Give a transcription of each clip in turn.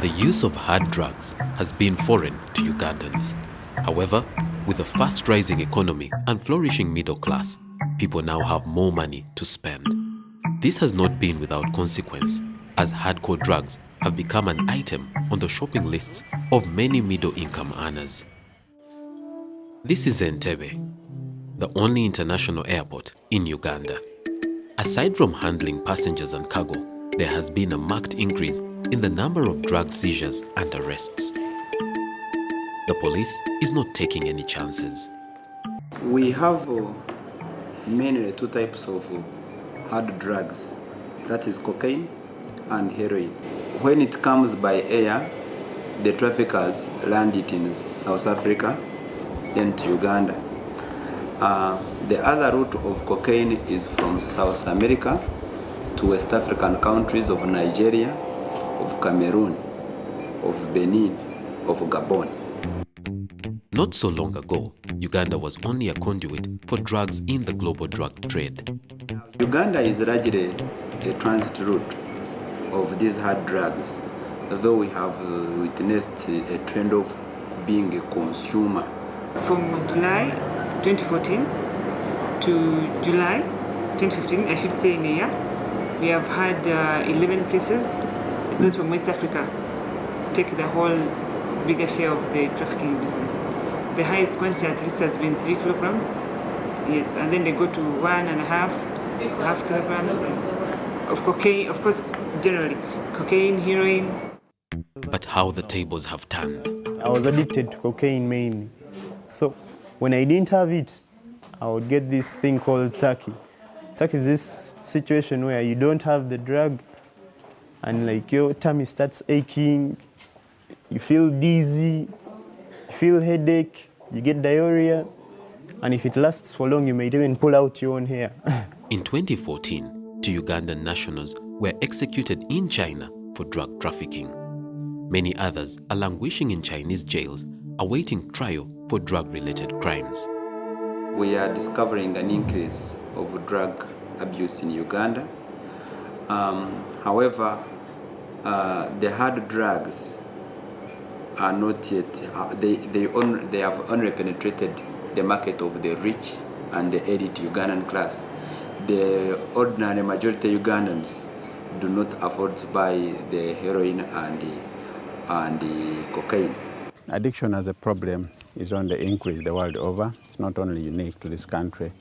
The use of hard drugs has been foreign to Ugandans. However, with a fast-rising economy and flourishing middle class, people now have more money to spend. This has not been without consequence, as hardcore drugs have become an item on the shopping lists of many middle-income earners. This is Entebbe, the only international airport in Uganda. Aside from handling passengers and cargo, there has been a marked increase in the number of drug seizures and arrests. The police is not taking any chances. We have mainly two types of hard drugs, that is cocaine and heroin. When it comes by air, the traffickers land it in South Africa, then to Uganda. The other route of cocaine is from South America to West African countries of Nigeria, of Cameroon, of Benin, of Gabon. Not so long ago, Uganda was only a conduit for drugs in the global drug trade. Uganda is largely a transit route of these hard drugs, though we have witnessed a trend of being a consumer. From July 2014 to July 2015, I should say in a year, we have had 11 cases. Those from West Africa take the whole bigger share of the trafficking business. The highest quantity at least has been 3 kilograms. Yes, and then they go to 1.5 kilograms of cocaine, of course, generally, cocaine, heroin. But how the tables have turned. I was addicted to cocaine mainly. So when I didn't have it, I would get this thing called turkey. Turkey is this situation where you don't have the drug and like your tummy starts aching, you feel dizzy, you feel headache, you get diarrhea, and if it lasts for long, you may even pull out your own hair. In 2014, 2 Ugandan nationals were executed in China for drug trafficking. Many others are languishing in Chinese jails, awaiting trial for drug-related crimes. We are discovering an increase of drug abuse in Uganda. However, the hard drugs are not yet, they have only penetrated the market of the rich and the elite Ugandan class. The ordinary majority Ugandans do not afford to buy the heroin and the cocaine. Addiction as a problem is on the increase the world over. It's not only unique to this country,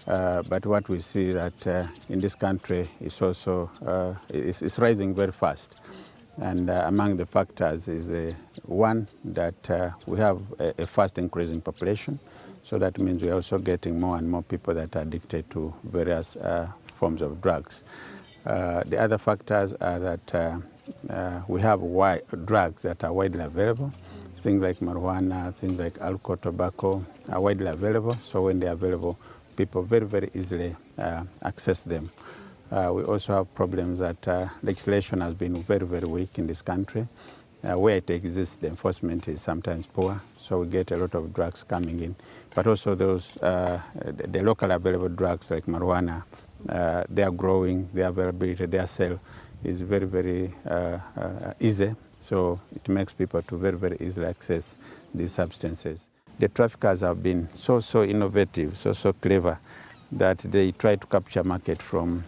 but what we see that in this country is also is rising very fast. And among the factors is one that we have a fast increasing population. So that means we're also getting more and more people that are addicted to various forms of drugs. The other factors are that we have drugs that are widely available. Things like marijuana, things like alcohol, tobacco are widely available. So when they're available, people very, very easily access them. We also have problems that legislation has been very, very weak in this country. Where it exists, the enforcement is sometimes poor, so we get a lot of drugs coming in. But also those, the local available drugs like marijuana, they are growing, their availability, their sale is very, very easy. So it makes people to very, very easily access these substances. The traffickers have been so innovative, so clever that they try to capture market from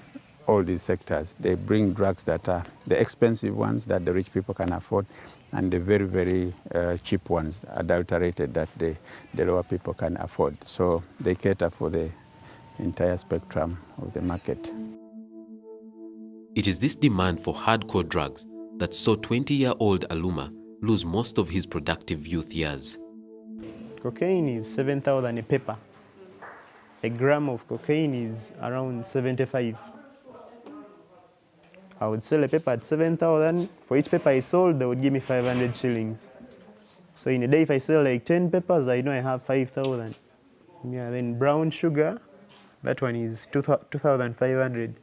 all these sectors. They bring drugs that are the expensive ones that the rich people can afford and the very, very cheap ones, adulterated, that the lower people can afford. So they cater for the entire spectrum of the market. It is this demand for hardcore drugs that saw 20-year-old Aluma lose most of his productive youth years. Cocaine is 7,000 a paper. A gram of cocaine is around 75. I would sell a paper at 7,000. For each paper I sold, they would give me 500 shillings. So in a day, if I sell like 10 papers, I know I have 5,000. Yeah, then brown sugar, that one is 2,500.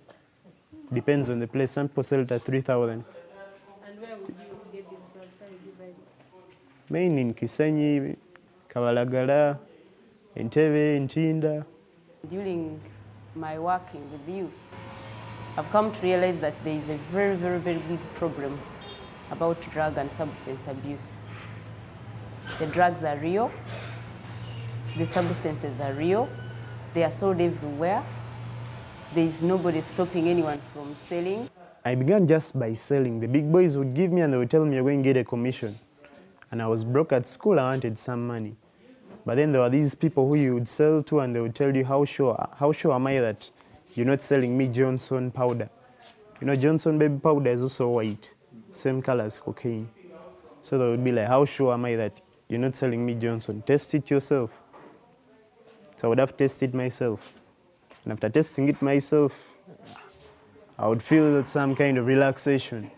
Depends on the place. Some people sell it at 3,000. And where would you get this from? Where would you buy it? Mainly in Kisenyi, Kabalagala, Entebbe, Ntinda. During my working with youth, I've come to realize that there is a very, very, very big problem about drug and substance abuse. The drugs are real, the substances are real, they are sold everywhere. There is nobody stopping anyone from selling. I began just by selling. The big boys would give me and they would tell me, you're going to get a commission. And I was broke at school, I wanted some money. But then there were these people who you would sell to and they would tell you, how sure am I that you're not selling me Johnson powder? You know, Johnson baby powder is also white, same color as cocaine. So they would be like, how sure am I that you're not selling me Johnson? Test it yourself. So I would have tested myself. And after testing it myself, I would feel some kind of relaxation.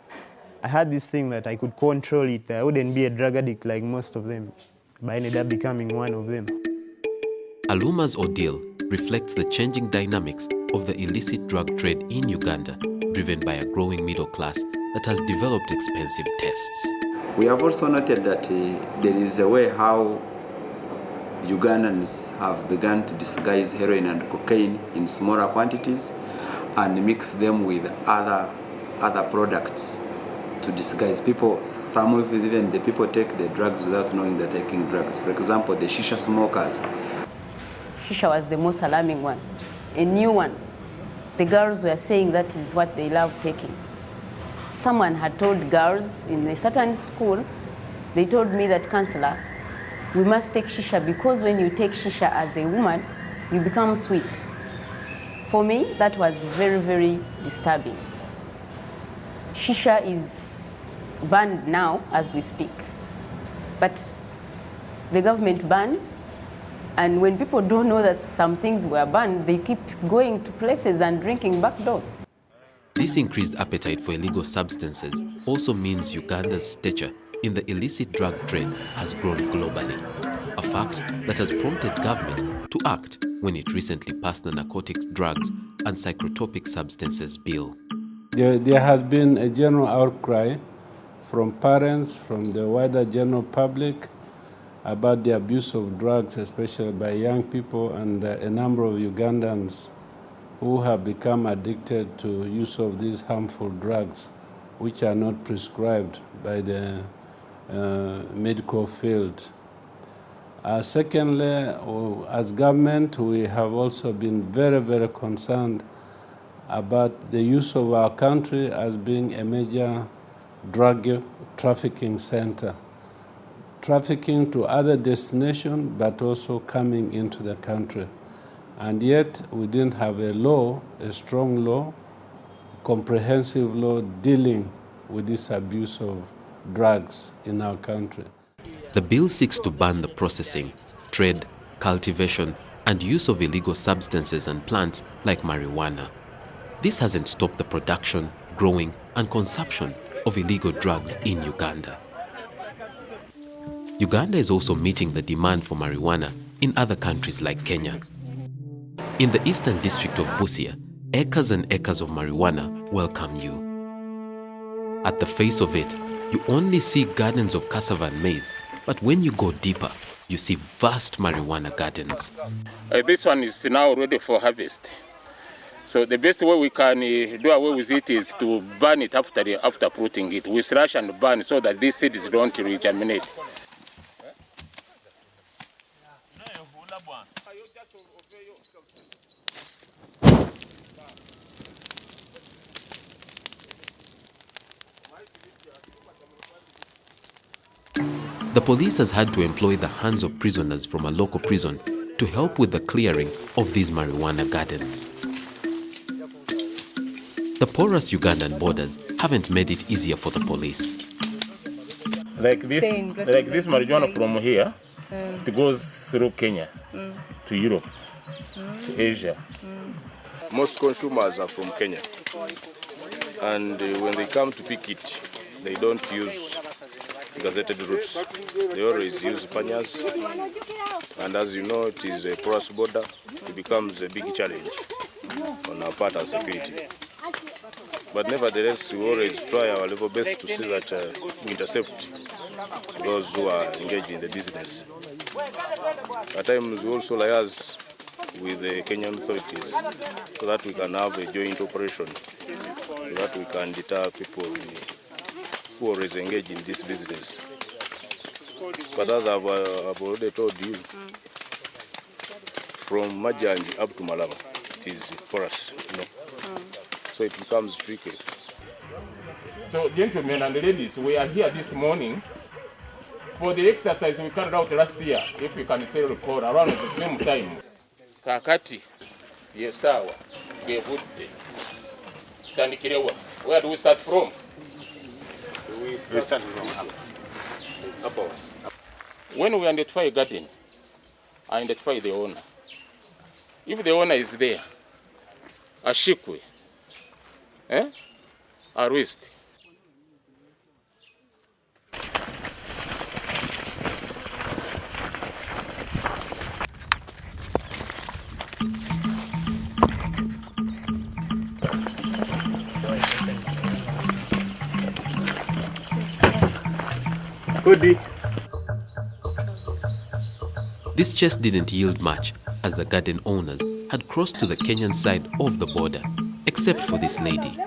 I had this thing that I could control it. I wouldn't be a drug addict like most of them, but I ended up becoming one of them. Aluma's ordeal reflects the changing dynamics of the illicit drug trade in Uganda, driven by a growing middle class that has developed expensive tests. We have also noted that there is a way how Ugandans have begun to disguise heroin and cocaine in smaller quantities and mix them with other products to disguise people. Some of even the people take the drugs without knowing they're taking drugs. For example, the shisha smokers. Shisha was the most alarming one, a new one. The girls were saying that is what they love taking. Someone had told girls in a certain school, they told me that, counselor, we must take shisha because when you take shisha as a woman, you become sweet. For me, that was very, very disturbing. Shisha is banned now as we speak, but the government bans, and when people don't know that some things were banned, they keep going to places and drinking back doors. This increased appetite for illegal substances also means Uganda's stature in the illicit drug trade has grown globally, a fact that has prompted government to act when it recently passed the Narcotics, Drugs and Psychotropic Substances Bill. There has been a general outcry from parents, from the wider general public, about the abuse of drugs, especially by young people, and a number of Ugandans who have become addicted to use of these harmful drugs, which are not prescribed by the medical field. Secondly, as government, we have also been very, very concerned about the use of our country as being a major drug trafficking center. Trafficking to other destinations, but also coming into the country. And yet, we didn't have a law, a strong law, comprehensive law dealing with this abuse of drugs in our country. The bill seeks to ban the processing, trade, cultivation, and use of illegal substances and plants like marijuana. This hasn't stopped the production, growing, and consumption of illegal drugs in Uganda. Uganda is also meeting the demand for marijuana in other countries like Kenya. In the eastern district of Busia, acres and acres of marijuana welcome you. At the face of it, you only see gardens of cassava and maize, but when you go deeper, you see vast marijuana gardens. This one is now ready for harvest. So the best way we can do away with it is to burn it after uprooting it. We slash and burn so that these seeds don't regerminate. The police has had to employ the hands of prisoners from a local prison to help with the clearing of these marijuana gardens. The porous Ugandan borders haven't made it easier for the police. Like this marijuana from here, it goes through Kenya to Europe, to Asia. Most consumers are from Kenya, and when they come to pick it, they don't use gazetted routes. They always use panyas, and as you know, it is a porous border. It becomes a big challenge on our part as security. But nevertheless, we always try our level best to see that we intercept those who are engaged in the business. At times, we also liaise with the Kenyan authorities so that we can have a joint operation, so that we can deter people who always engage in this business. But as I've already told you, from Majanji up to Malaba, it is forest, so it becomes tricky. So, gentlemen and ladies, we are here this morning for the exercise we carried out last year, if you can still recall, around the same time. Kakati, yesawa, gebudde, tutandikirewa. Where do we start from? We start from up. When we identify a garden, I identify the owner. If the owner is there, ashikwe, arrest. This chase didn't yield much, as the garden owners had crossed to the Kenyan side of the border, except for this lady.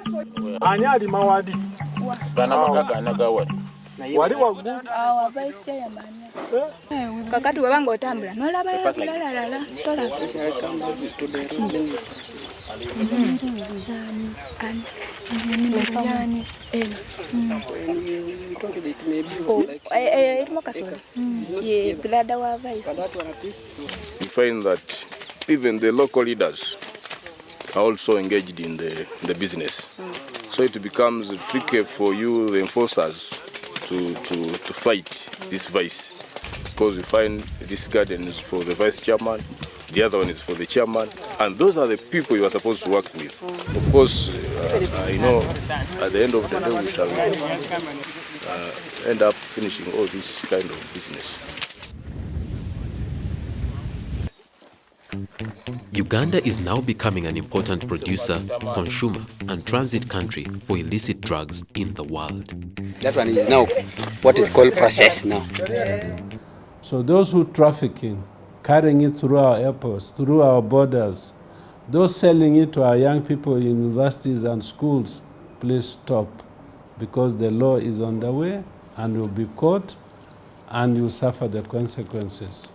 Kakati wabanga otambula nolaba lalala tola You find that even the local leaders are also engaged in the business. So it becomes tricky for you, the enforcers, to fight this vice. Because you find this garden is for the vice chairman, the other one is for the chairman, and those are the people you are supposed to work with. Of course, I know at the end of the day we shall end up finishing all this kind of business. Uganda is now becoming an important producer, consumer, and transit country for illicit drugs in the world. That one is now what is called processed now. So those who trafficking, carrying it through our airports, through our borders, those selling it to our young people in universities and schools, please stop, because the law is on the way and you'll be caught and you'll suffer the consequences.